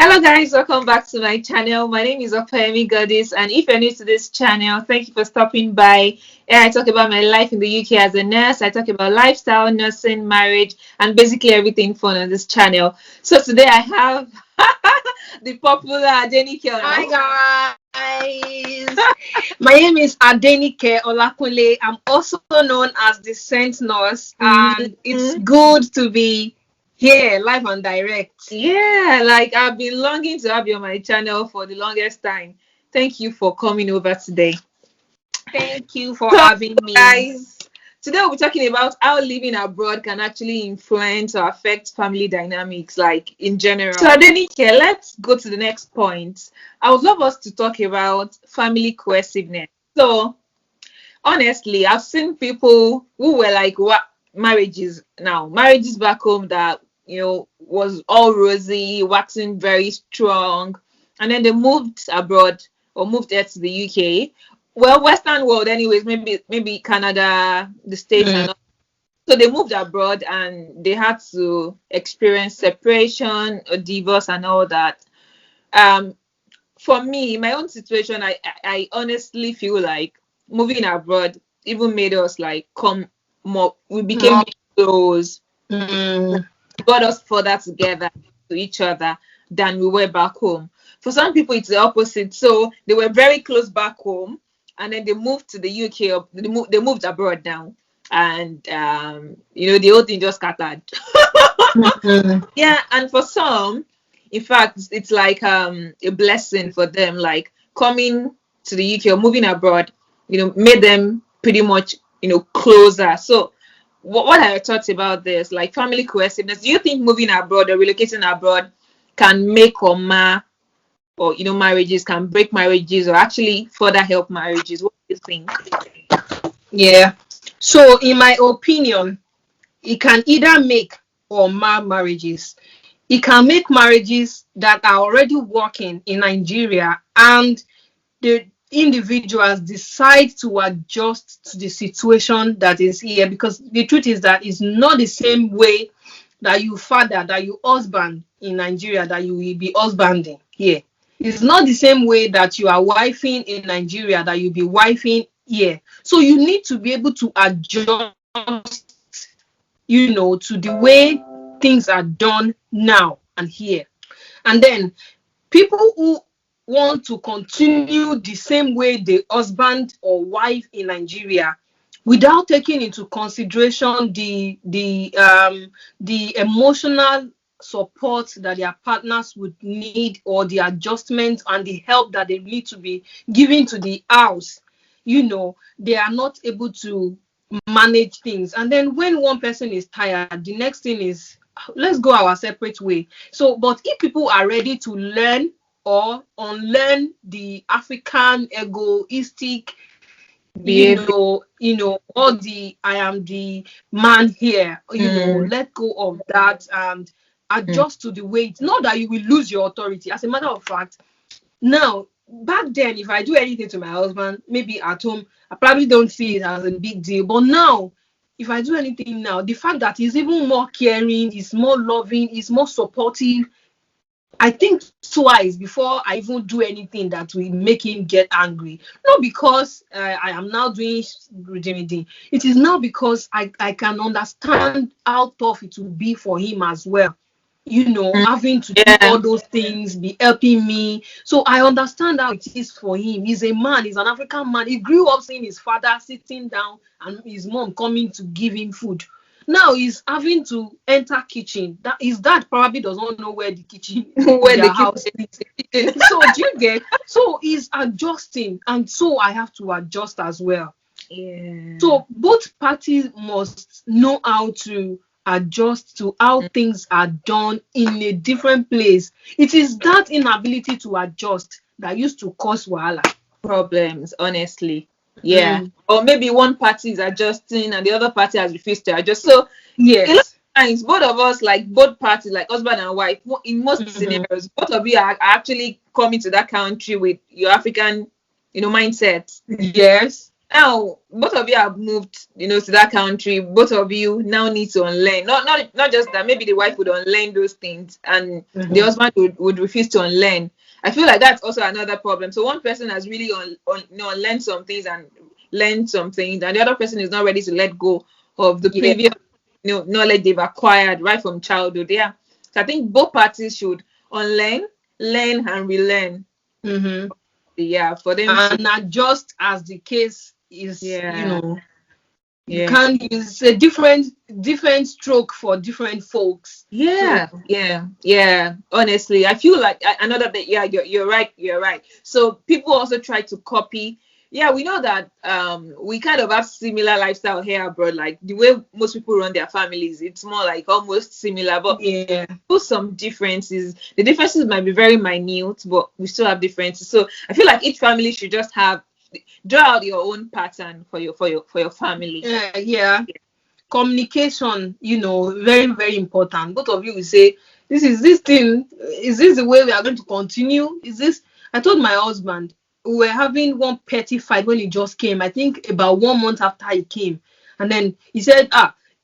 Hello guys, welcome back to my channel. My name is Opeyemi Goddess, and if you're new to this channel, thank you for stopping by. Here I talk about my life in the UK as a nurse. I talk about lifestyle, nursing, marriage, and basically everything fun on this channel. So today I have the popular Adenike Hi guys, my name is Adenike Olakunle. I'm also known as the Saint Nurse, and it's good to be here live and direct. Yeah, like I've been longing to have you on my channel for the longest time. Thank you for coming over today. Thank you for So, having me. guys, today we'll be talking about how living abroad can actually influence or affect family dynamics, like in general. So, Adenike, let's go to the next point. I would love us to talk about family cohesiveness. So, honestly, I've seen people who were like marriages back home that was all rosy, waxing very strong, and then they moved abroad or moved there to the UK. Well, Western world, anyways, maybe Canada, the States, and all. So they moved abroad and they had to experience separation or divorce and all that. Um, for me, my own situation, I honestly feel like moving abroad even made us like come more. We became More, close, mm, got us further together to each other than we were back home. For some people, it's the opposite. So they were very close back home, and then they moved to the UK. Or they moved abroad now, and the whole thing just scattered. mm, Yeah, and for some, in fact, it's like a blessing for them. Like coming to the UK or moving abroad, made them pretty much closer. So what are your thoughts about this? Like family cohesiveness. Do you think moving abroad or relocating abroad can make or mar or marriages, can break marriages, or actually further help marriages? What do you think? yeah. So, in my opinion, it can either make or mar marriages. It can make marriages that are already working in Nigeria, and the individuals decide to adjust to the situation that is here, because the truth is that it's not the same way that you husband in Nigeria that you will be husbanding here. It's not the same way that you are wifing in Nigeria that you'll be wifing here. So you need to be able to adjust, to the way things are done now and here. And then people who want to continue the same way the husband or wife in Nigeria, without taking into consideration the emotional support that their partners would need, or the adjustment and the help that they need to be given to the house, they are not able to manage things. And then when one person is tired, the next thing is, let's go our separate way. So, but if people are ready to learn or unlearn the African egoistic, Behavior. all the I am the man here, let go of that and Mm. adjust to the way. It's not that you will lose your authority. As a matter of fact, now, back then, if I do anything to my husband, maybe at home, I probably don't see it as a big deal. But now, if I do anything now, the fact that he's even more caring, he's more loving, he's more supportive, I think twice before I even do anything that will make him get angry. Not because I am now doing anything. It is now because I can understand how tough it will be for him as well. Having to do Yeah. all those things, be helping me. So I understand how it is for him. He's a man, he's an African man. He grew up seeing his father sitting down and his mom coming to give him food. Now he's having to enter kitchen. That his dad probably does not know where the kitchen in Where their they keep house is. So do you get? So he's adjusting, and so I have to adjust as well. Yeah. So both parties must know how to adjust to how things are done in a different place. It is that inability to adjust that used to cause wahala. Problems, honestly. Yeah. Mm, Or maybe one party is adjusting and the other party has refused to adjust. So a lot of yes. times both of us, like both parties, like husband and wife, in most Mhm. scenarios, both of you are actually coming to that country with your African, mindset. Yes. now both of you have moved, to that country. Both of you now need to unlearn. Not just that. Maybe the wife would unlearn those things, and the Mm-hmm. husband would refuse to unlearn. I feel like that's also another problem. So one person has really unlearned some things and learned some things, and the other person is not ready to let go of the Yeah. previous, knowledge they've acquired right from childhood. Yeah. So I think both parties should unlearn, learn, and relearn. Mm-hmm. Yeah, for them to. And adjust as the case is, Yeah. you Yeah. can't use a different stroke for different folks. So Yeah. Honestly, I feel like another bit. Yeah, you're right. You're right. So people also try to copy. Yeah, we know that we kind of have similar lifestyle here abroad. Like the way most people run their families, it's more like almost similar, but yeah. there's some differences. The differences might be very minute, but we still have differences. So I feel like each family should just draw out your own pattern for your family. Yeah. Communication, very, very important. Both of you will say, this thing, is this the way we are going to continue? Is this? I told my husband, we were having one petty fight when he just came, I think about 1 month after he came. And then he said,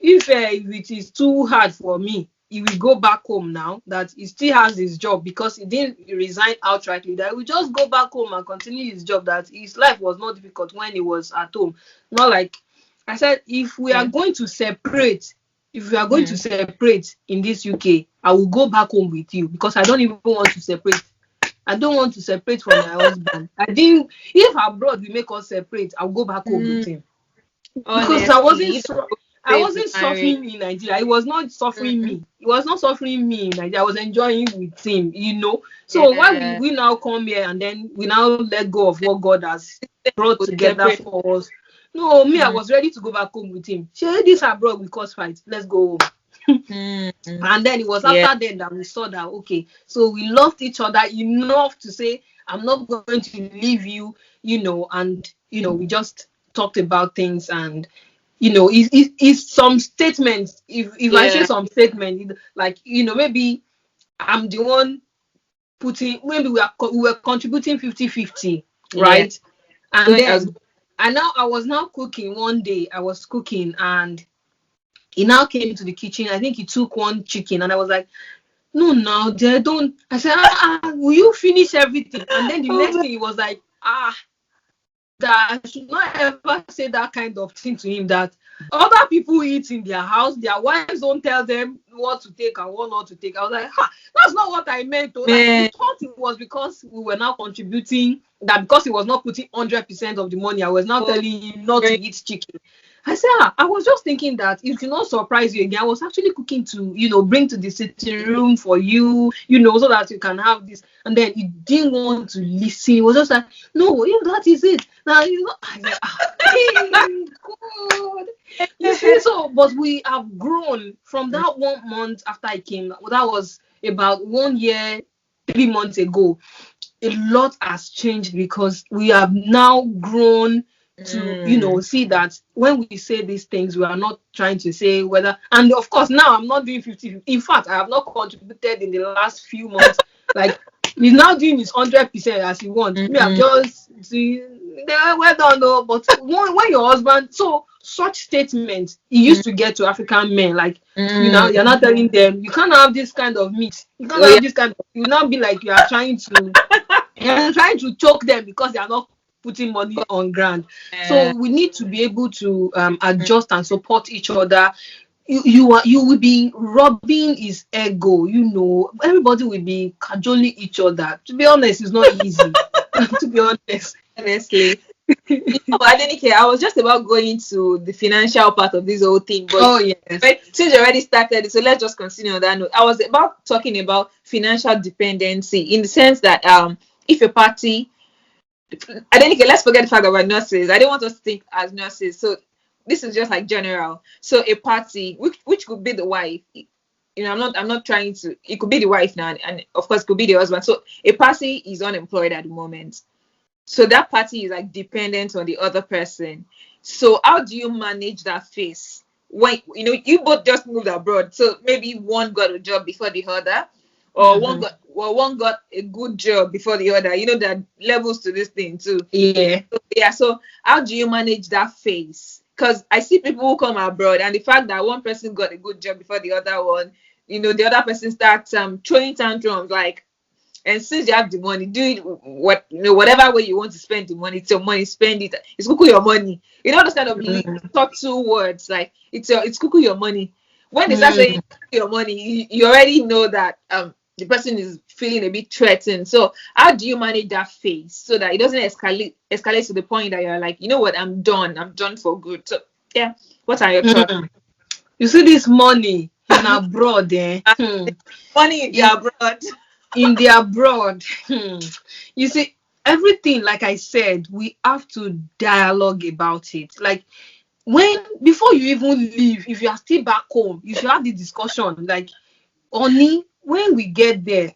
if it is too hard for me, he will go back home now that he still has his job, because he didn't resign outrightly, that he will just go back home and continue his job, that his life was not difficult when he was at home. Not like, I said, if we are Yeah. going to separate, Mm. in this UK, I will go back home with you, because I don't even want to separate. I don't want to separate from my husband. I didn't. If abroad we make us separate, I'll go back home with Mm. him, because Honestly, if I safe to wasn't marry. suffering in Nigeria. He was not suffering Mm. me. He was not suffering me in Nigeria. I was enjoying with him. So why will Yeah. we now come here and then we now let go of what God has brought Would together separate. for us? No, me, I Mm. was ready to go back home with him. Share this abroad will cause fight. Let's go home. Mm. And then it was Yeah. after then that we saw that, okay, so we loved each other enough to say, I'm not going to leave you, and we just talked about things. And it's some statements. If I say Yeah. some statement, like, maybe I'm the one putting, maybe we were contributing 50-50, Yeah. right? And Going as. then I was now cooking one day. I was cooking, and he now came to the kitchen. I think he took one chicken, and I was like, no, now they don't. I said, will you finish everything? And then the Oh next my. thing he was like, that I should not ever say that kind of thing to him, that other people eat in their house, their wives don't tell them what to take and what not to take. I was like, that's not what I meant, though. That he Man. thought it was because we were now contributing, that because he was not putting 100% of the money, I was now Oh, telling him not to very. eat chicken. I said, I was just thinking that it should not surprise you again. I was actually cooking to, bring to the sitting room for you, so that you can have this. And then he didn't want to listen. He was just like, no, if that is it. Now, I said, hey, God. You see, so, but we have grown from that 1 month after I came. That was about 1 year, 3 months ago. A lot has changed, because we have now grown to Mm. see that when we say these things, we are not trying to say whether, and of course now I'm not doing 50. In fact, I have not contributed in the last few months. Like, he's now doing his 100% as he wants. Me, I'm Mm. just well done, no. But when your husband, so such statements, he used Mm. to get to African men, like, Mm. you're not telling them you can't have this kind of meat, you can't Oh yeah. have this kind of, you now be like you are trying to choke them because they are not putting money on ground. So Uh, we need to be able to adjust and support each other. You will be rubbing his ego. Everybody will be cajoling each other. To be honest, it's not easy. To be honest. honestly. Adenike, I was just about going to the financial part of this whole thing, but Oh yes. right, since you already started, so let's just continue on that note. I was about talking about financial dependency in the sense that if a party, Adenike, let's forget the fact that we're nurses. I don't want us to think as nurses. So this is just like general. So a party, which could be the wife. I'm not trying to. It could be the wife now, and of course, it could be the husband. So a party is unemployed at the moment. So that party is like dependent on the other person. So how do you manage that phase when you both just moved abroad? So maybe one got a job before the other, or one Mhm. got well, one got a good job before the other. You know, there are levels to this thing too. Yeah. So, yeah. So how do you manage that phase? Because I see people who come abroad, and the fact that one person got a good job before the other one, you know, the other person starts throwing tantrums like, and since you have the money, do it whatever way you want to spend the money. It's your money, spend it. It's cuckoo your money. You know those kind of subtle words like it's cuckoo your money. When they start saying your money, you already know that the person is feeling a bit threatened. So how do you manage that phase so that it doesn't escalate to the point that you're like, you know what, I'm done for good. So yeah, what are your thoughts? You see this money in abroad, eh? Money in the abroad. In the abroad, you see, everything, like I said, we have to dialogue about it. Like, before you even leave, if you are still back home, you should have the discussion. Like, only when we get there,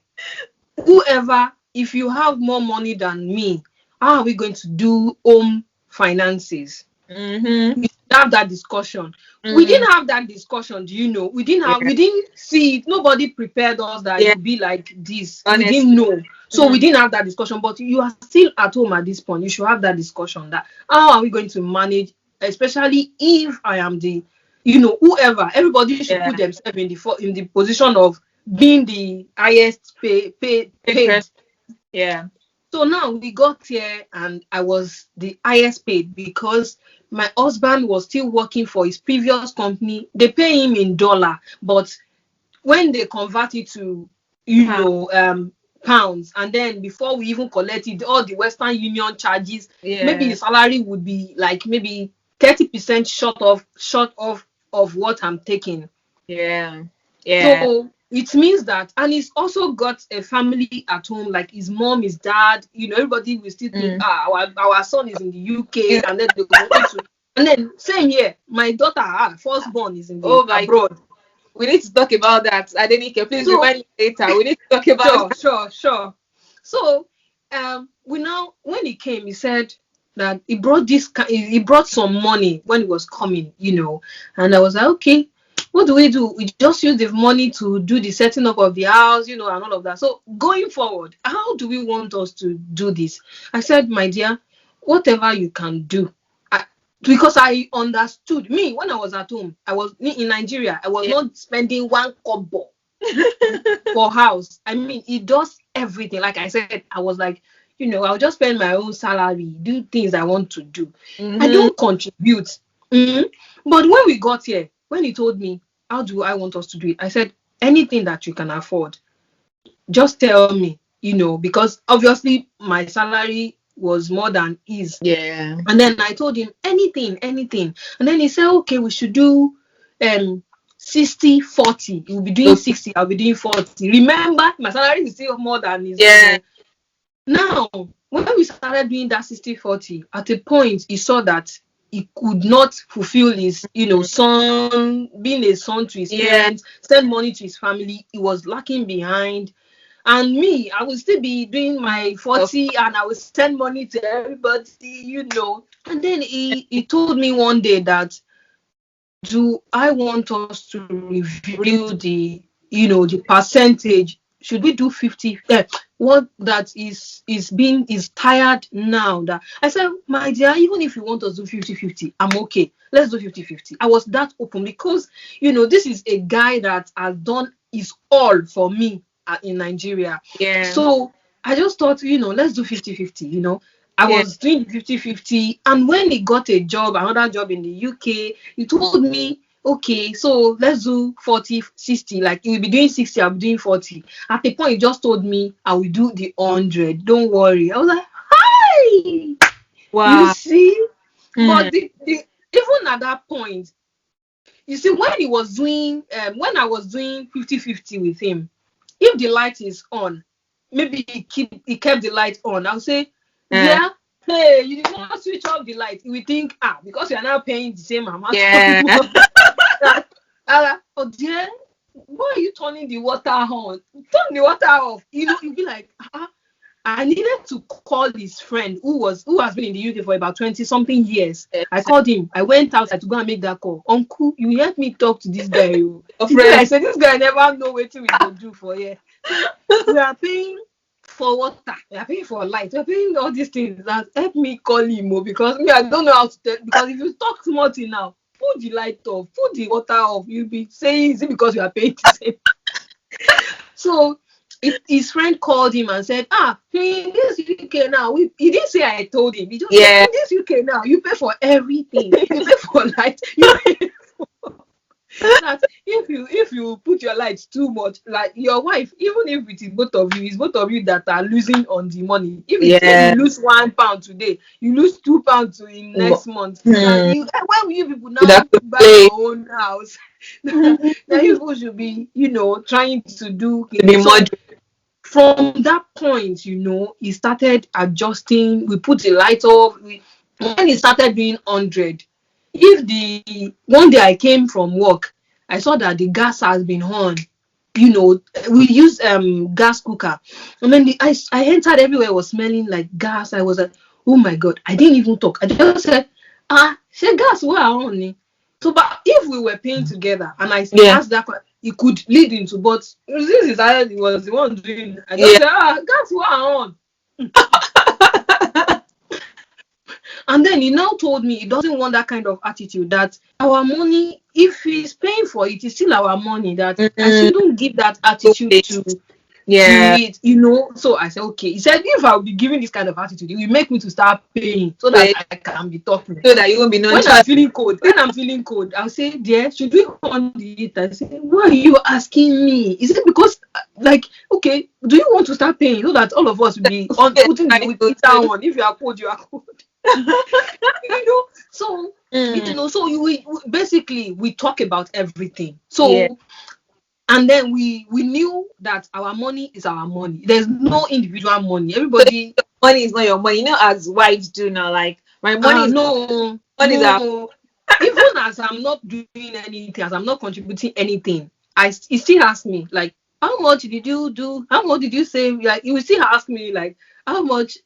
whoever, if you have more money than me, how are we going to do home finances? We should have that discussion. We didn't have that discussion. Do you know? We didn't see it. Nobody prepared us that it would be like this. Honestly. We didn't know. So we didn't have that discussion. But you are still at home at this point. You should have that discussion. That how are we going to manage, especially if I am the, whoever. Everybody should put themselves in the position of being the highest paid. Yeah. So now we got here and I was the highest paid because my husband was still working for his previous company. They pay him in dollar, but when they convert it to, pounds, and then before we even collect it, all the Western Union charges, maybe the salary would be like maybe 30% short of what I'm taking. Yeah. So it means that, and he's also got a family at home, like his mom, his dad, everybody will still think, our son is in the UK, and then they go to, and then same here, my daughter, firstborn, is in the abroad. We need to talk about that. Adenike, please remind me later. We need to talk about Sure. So when he came, he said that he brought some money when he was coming, and I was like, okay, what do? We just use the money to do the setting up of the house, and all of that. So going forward, how do we want us to do this? I said, my dear, whatever you can do. Because I understood, me, when I was at home, I was in Nigeria, I was not spending one kobo for house. I mean, it does everything. Like I said, I was like, I'll just spend my own salary, do things I want to do. I don't contribute. But when we got here, when he told me, how do I want us to do it? I said, anything that you can afford, just tell me, because obviously my salary was more than his. Yeah. And then I told him anything. And then he said, okay, we should do 60-40. He will be doing 60, I'll be doing 40. Remember, my salary is still more than his. Yeah. Now, when we started doing that 60-40, at a point he saw that he could not fulfill his, son, being a son to his parents, send money to his family. He was lacking behind. And me, I will still be doing my 40 and I will send money to everybody, And then he told me one day that, do I want us to review the percentage? Should we do 50? What that is tired now. That I said, my dear, even if you want us to do 50-50, I'm okay. Let's do 50-50. I was that open because, this is a guy that has done his all for me in Nigeria. Yeah. So I just thought, let's do 50-50, I was doing 50-50, and when he got another job in the UK, he told me, okay, so let's do 40-60. Like, he will be doing 60, I'll be doing 40. At the point, he just told me, I will do the 100. Don't worry. I was like, hi! Wow. You see? But even at that point, you see, when he was doing, when I was doing 50-50 with him, if the light is on, maybe he kept the light on, I'll say, yeah, hey, you did not switch off the light. We think, because you are now paying the same amount. Yeah. Oh dear, why are you turning the water on? Turn the water off. You'll be like, I needed to call his friend who has been in the UK for about 20-something years. I called him. I went outside to go and make that call. Uncle, you help me talk to this guy. I said, this guy never know what we go do for here. We are paying for water, we are paying for light, we are paying all these things. That help me call him, because me, I don't know how to tell. Because if you talk small thing now, put the light off, put the water off, you'll be saying, is it because you are paying the same? So his friend called him and said, in this UK now, he didn't say I told him. He just said, Yeah. in this UK now, you pay for everything. You pay for light. You pay that if you put your lights too much, like your wife, even if it is both of you, it's both of you that are losing on the money. If you Yeah. lose £1 today, you lose £2 in next month. Now Hmm. why will you people You'd now have to buy play your own house? Now to you people should be, trying to do. be So moderate. from that point, he started adjusting. We put the light off. When he started doing 100, if the one day I came from work, I saw that the gas has been on. We use gas cooker. And then I entered everywhere, was smelling like gas. I was like, oh my god! I didn't even talk. I just said, say gas, what on me? So, but if we were paying together and I Yeah. asked that question, it could lead into, but since he was the one doing, I just Yeah. said, gas, what on? And then he now told me he doesn't want that kind of attitude, that our money, if he's paying for it, it's still our money, that I Mm, shouldn't give that go attitude to waste. Yeah. it, So I said, okay. He said, if I'll be giving this kind of attitude, it will make me to start paying so that Wait, I can be talking. so that you won't be When I'm nonchalant. feeling cold, I'll say, dear, should we on the heat? I say, why are you asking me? Is it because, like, okay, do you want to start paying so that all of us will be on Yes, putting I the know heater too. on? If you are cold, you are cold. So Mm, so basically we talk about everything. yeah. So, and then we knew that our money is our money. There's no individual money. So Everybody, your money is not your money. You know, as wives do now, like my money is no, money is our even as I'm not doing anything, as I'm not contributing anything, he still asks me, like, how much did you do? How much did you save? Like, he will still ask me, like, how much,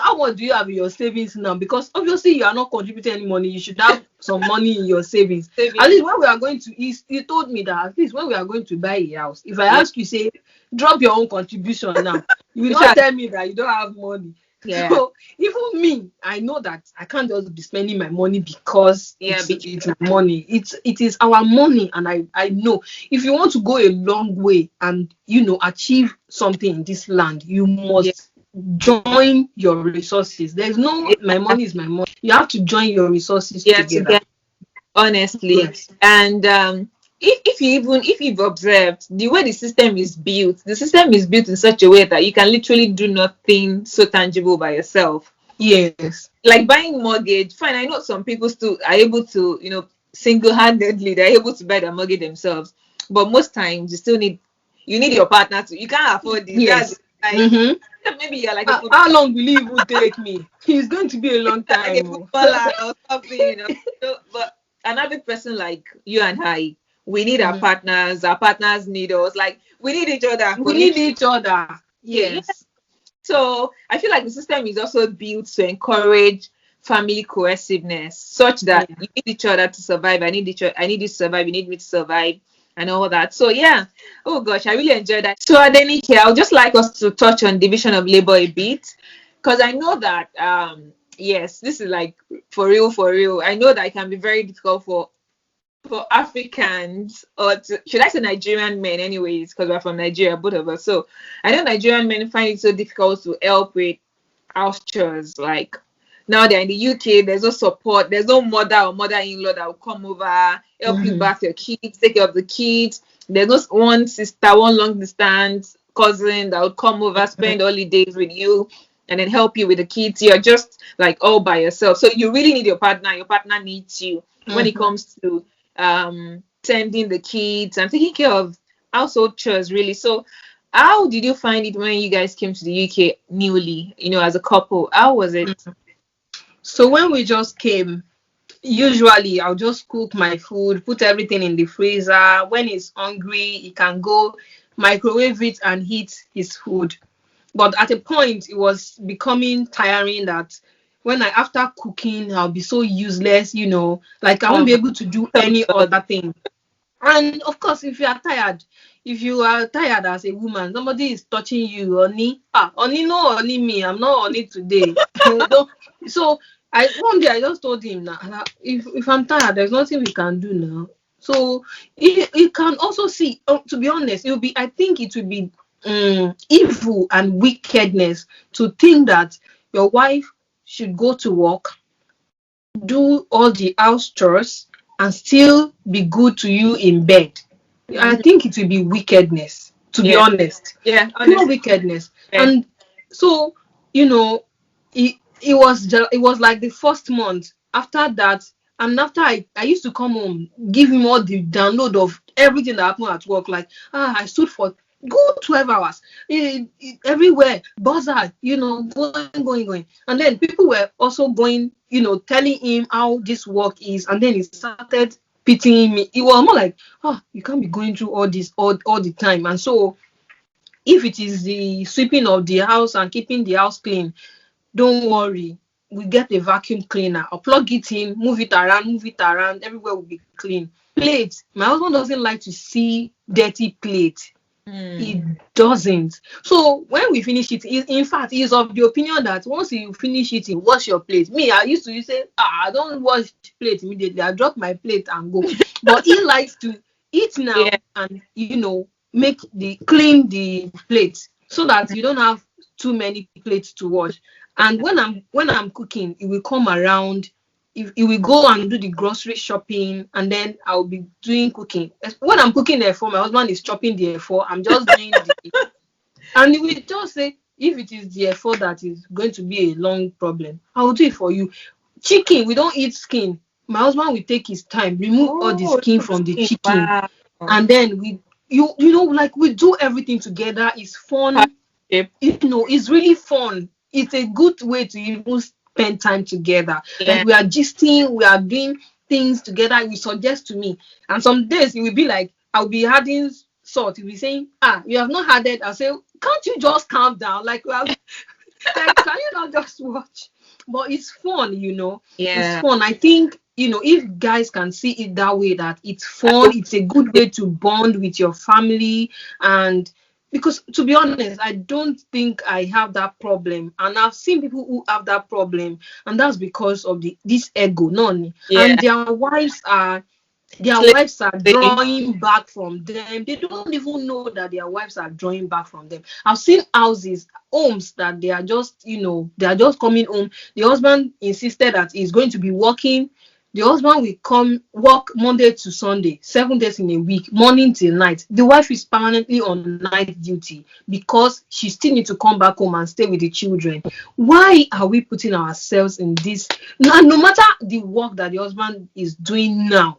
how much do you have in your savings now? Because obviously you are not contributing any money. You should have some money in your savings. At savings. least when we are going to, he told me that at least when we are going to buy a house, if I Yeah. ask you, say, drop your own contribution now, you will You not shall- tell me that you don't have money. Yeah. So even me, I know that I can't just be spending my money because Yeah. it's my money. It is our money, and I know if you want to go a long way and achieve something in this land, you Yeah. must join your resources. There's no my Yeah. money is my money. You have to join your resources Yeah. together. Together, honestly, Yes. and if you've observed the way the system is built in such a way that you can literally do nothing so tangible by yourself. Yes. Like buying mortgage, fine. I know some people still are able to, single-handedly, they're able to buy their mortgage themselves. But most times you need your partner to. You can't afford this. That's Yes. like Mm-hmm. maybe you're like a footballer, How long will it even take me? It's going to be a long like a time. Oh. footballer or something. But another person like you and I, we need our Mhm. partners. Our partners need us. Like we need each other. We We need literally, each other. yeah. Yes. So I feel like the system is also built to encourage family cohesiveness, such that Yeah. you need each other to survive. I need you to survive. You need me to survive, and all that. So yeah. Oh gosh, I really enjoyed that. So Adenike, I would just like us to touch on division of labor a bit, because I know that yes, this is like for real, for real. I know that it can be very difficult for Africans, or should I say Nigerian men, anyways, because we're from Nigeria, both of us. So I know Nigerian men find it so difficult to help with house chores. Like now they're in the UK, there's no support, there's no mother or mother-in-law that will come over, help you Mhm. bath your kids, take care of the kids. There's no one sister, one long distance cousin that would come over, spend holidays with you, and then help you with the kids. You're just like all by yourself. So you really need your partner. Your partner needs you when it Mhm. comes to tending the kids and taking care of household chores, really. So how did you find it when you guys came to the UK newly, as a couple? How was it? So when we just came, usually I'll just cook my food, put everything in the freezer. When he's hungry, he can go microwave it and eat his food. But at a point, it was becoming tiring that when after cooking, I'll be so useless, like I won't Oh be my able to do God. any other thing. And of course, if you are tired, if you are tired as a woman, somebody is touching you, honey, no, honey me, I'm not honey today. Don't, so one day I just told him that if I'm tired, there's nothing we can do now. So you can also see, to be honest, I think it will be evil and wickedness to think that your wife should go to work, do all the house chores, and still be good to you in bed. I think it will be wickedness, to be honest. Yeah, Pure honestly. wickedness. Yeah. And so, it was like the first month after that. And after I used to come home, give him all the download of everything that happened at work. Like, I stood for good 12 hours. Everywhere, buzzer, going. And then people were also going, telling him how this work is. And then he started pitying me. It was more like, you can't be going through all this all the time. And so if it is the sweeping of the house and keeping the house clean, don't worry, we get a vacuum cleaner. I'll plug it in, move it around, everywhere will be clean. Plates. My husband doesn't like to see dirty plates. He doesn't. So when we finish it, in fact, he's of the opinion that once you finish eating, wash your plate. Me, I used to say, I don't wash plate immediately. I drop my plate and go. But he likes to eat now Yeah. and clean the plate so that you don't have too many plates to wash. And when I'm cooking, it will come around. If we go and do the grocery shopping, and then I'll be doing cooking. When I'm cooking the for my husband is chopping the for, I'm just doing and he will just say, if it is the for that is going to be a long problem, I will do it for you. Chicken, we don't eat skin. My husband will take his time, remove all the skin from the chicken, Wow. and then like we do everything together. It's fun. It's really fun. It's a good way to even spend time together. Like Yeah. we are gisting, we are doing things together. You suggest to me, and some days it will be like I'll be adding salt. You'll be saying, you have not had it. I'll say, can't you just calm down? Like, well, like, can you not just watch? But it's fun, It's Yeah. fun. I think, if guys can see it that way, that it's fun, it's a good way to bond with your family. And because, to be honest, I don't think I have that problem. And I've seen people who have that problem, and that's because of this ego, none. Yeah. And their Slay. wives are drawing back from them. They don't even know that their wives are drawing back from them. I've seen homes that they are just, they are just coming home. The husband insisted that he's going to be working. The husband will come work Monday to Sunday, 7 days in a week, morning till night. The wife is permanently on night duty because she still needs to come back home and stay with the children. Why are we putting ourselves in this? No matter the work that the husband is doing now,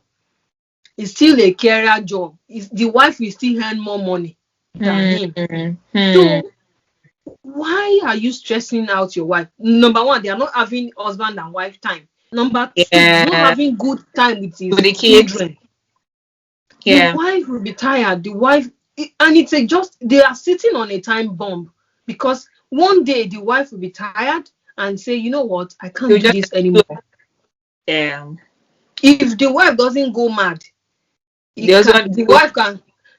it's still a career job. The wife will still earn more money than him. So why are you stressing out your wife? Number one, they are not having husband and wife time. Number two, he's not Yeah. having good time with his With the kids. children. The Yeah. wife will be tired. And they are sitting on a time bomb, because one day the wife will be tired and say, you know what, I can't You do just this anymore. yeah. If the wife doesn't go mad, The husband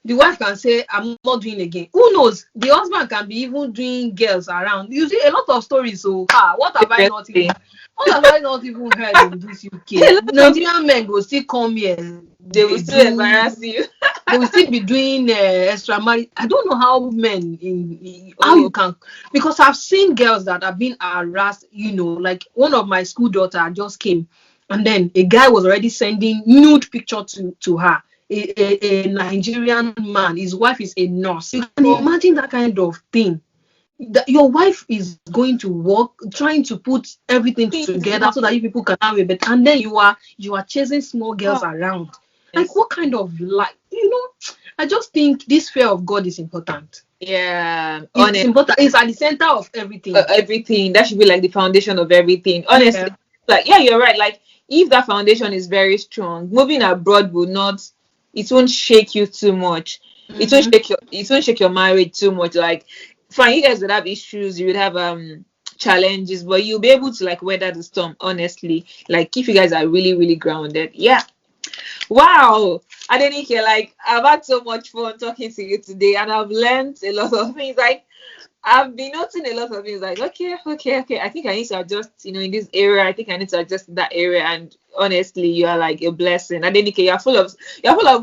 the wife can say, I'm not doing again. Who knows? The husband can be even doing girls around. You see a lot of stories. So seriously. what have I not even heard in this UK? A lot of Nigerian men will still come here. they will still embarrass you. They will still be doing extra marriage. I don't know how how Oh, you can, because I've seen girls that have been harassed. Like one of my school daughter just came, and then a guy was already sending nude picture to her. A Nigerian man, his wife is a nurse. You can imagine that kind of thing. Your wife is going to work, trying to put everything together so that you people can have a better, and then you are chasing small girls around. Like, what kind of life? I just think this fear of God is important. yeah. It's important. It's at the center of everything. Everything that should be like the foundation of everything. Honestly, Yeah. like yeah, you're right. Like if that foundation is very strong, moving abroad will not. It won't shake you too much. It won't shake your marriage too much. Like, fine, you guys would have issues. You would have challenges, but you'll be able to like weather the storm. Honestly, like if you guys are really really grounded, yeah. Wow, Adenike, like I've had so much fun talking to you today, and I've learned a lot of things. Like I've been noting a lot of things. Like okay. I think I need to adjust. In this area, I think I need to adjust in that area. And honestly, you are like a blessing. Adenike, you're full of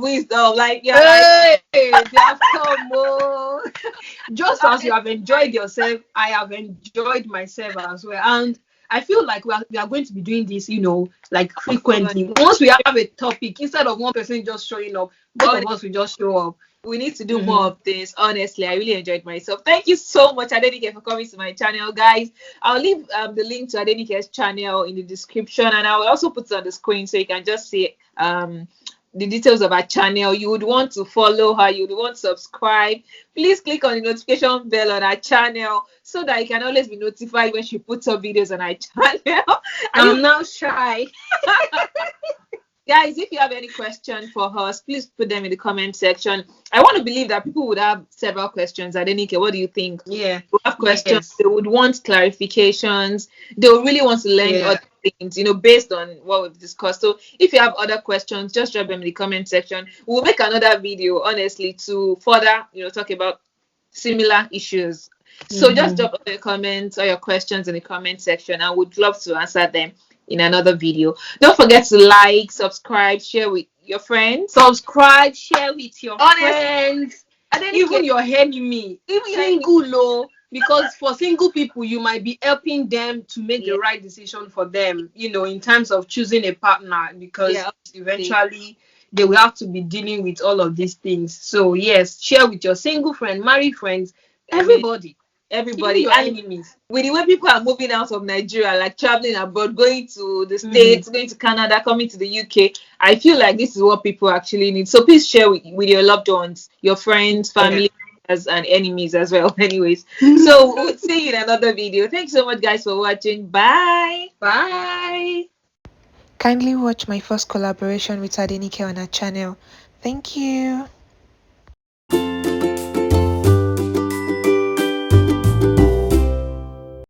wisdom. Like you're like Hey, they have come. Oh. Just as you have enjoyed yourself, I have enjoyed myself as well. And I feel like we are going to be doing this, like frequently. Once we have a topic, instead of one person just showing up, both of honestly, us will just show up. we need to do more Mm-hmm. of this. Honestly, I really enjoyed myself. Thank you so much, Adenike, for coming to my channel, guys. I'll leave the link to Adenike's channel in the description, and I will also put it on the screen so you can just see the details of our channel. You would want to follow her, you would want to subscribe. Please click on the notification bell on our channel so that you can always be notified when she puts up videos on our channel. And I'm now shy. guys, if you have any question for us, please put them in the comment section. I want to believe that people would have several questions. Adenike, what do you think? Yeah. They would have questions. Yes. They would want clarifications. They would really want to learn Yeah. other things, based on what we've discussed. So if you have other questions, just drop them in the comment section. We'll make another video, honestly, to further, talk about similar issues. So just Mm-hmm. drop all your comments or your questions in the comment section. I would love to answer them in another video. Don't forget to like, subscribe, share with your friends. Subscribe, share with your Honestly, friends, and then even your enemy, even your enemy. single low, because for single people, you might be helping them to make the Yeah, right decision for them, in terms of choosing a partner, because yeah, obviously. eventually they will have to be dealing with all of these things. So, yes, share with your single friend, married friends, I mean, everybody, even everybody. your And enemies. with the way people are moving out of Nigeria, like traveling abroad, going to the Mm-hmm. States, going to Canada, coming to the UK, I feel like this is what people actually need. So please share with your loved ones, your friends, Yeah. family, members, and enemies as well. Anyways, so we'll see you in another video. Thanks so much, guys, for watching. Bye. Bye. Kindly watch my first collaboration with Adenike on her channel. Thank you.